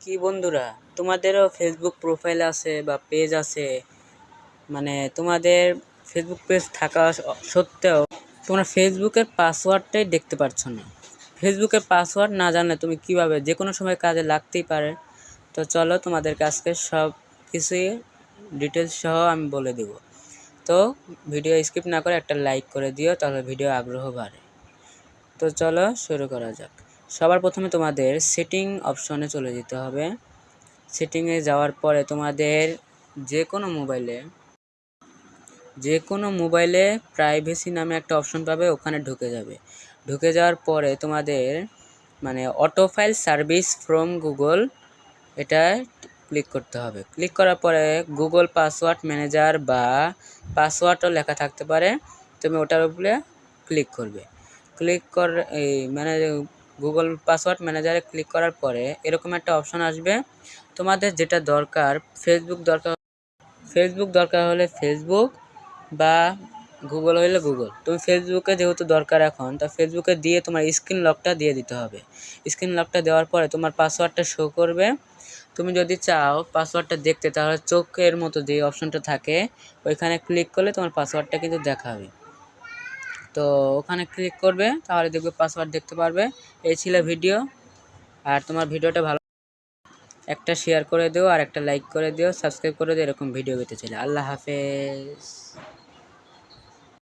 কি বন্ধুরা, তোমাদেরও ফেসবুক প্রোফাইল আছে বা পেজ আছে, মানে তোমাদের ফেসবুক পেজ থাকা সত্ত্বেও তোমরা ফেসবুকের পাসওয়ার্ডটাই দেখতে পারছো না। ফেসবুকের পাসওয়ার্ড না জানলে তুমি কিভাবে যে কোনো সময় কাজে লাগতেই পারে। তো চলো তোমাদের কাছকে সব কিছুই ডিটেলস সহ আমি বলে দেব। তো ভিডিও স্কিপ না করে একটা লাইক করে দিও, তাহলে ভিডিও আগ্রহ বাড়ে। তো চলো শুরু করা যাক। সবার প্রথমে তোমাদের সেটিং অপশনে চলে যেতে হবে। সেটিংয়ে যাওয়ার পরে তোমাদের যে কোনো মোবাইলে প্রাইভেসি নামে একটা অপশন পাবে, ওখানে ঢুকে যাবে। ঢুকে যাওয়ার পরে তোমাদের auto file service from Google, এটা ক্লিক করতে হবে। ক্লিক করার পরে গুগল পাসওয়ার্ড ম্যানেজার বা পাসওয়ার্ডও লেখা থাকতে পারে, তুমি ওটার উপরে ক্লিক করবে। গুগল পাসওয়ার্ড ম্যানেজারে ক্লিক করার পরে এরকম একটা অপশন আসবে। তোমাদের যেটা দরকার, ফেসবুক দরকার হলে ফেসবুক, বা গুগল হইলে গুগল। তুমি ফেসবুকে যেহেতু দরকার এখন, তা ফেসবুকে দিয়ে তোমার স্ক্রিন লকটা দিয়ে দিতে হবে। স্ক্রিন লকটা দেওয়ার পরে তোমার পাসওয়ার্ডটা শো করবে। তুমি যদি চাও পাসওয়ার্ডটা দেখতে, তাহলে চোখের মতো যে অপশনটা থাকে ওইখানে ক্লিক করলে তোমার পাসওয়ার্ডটা কিন্তু দেখাবে। তো ওখানে ক্লিক করবে, তাহলে দেখবে পাসওয়ার্ড দেখতে পারবে। এই ছিল ভিডিও। আর তোমার ভিডিওটা ভালো একটা শেয়ার করে দিও, আর একটা লাইক করে দিও, সাবস্ক্রাইব করে দিও এরকম ভিডিও পেতে চাইলে। আল্লাহ হাফেজ।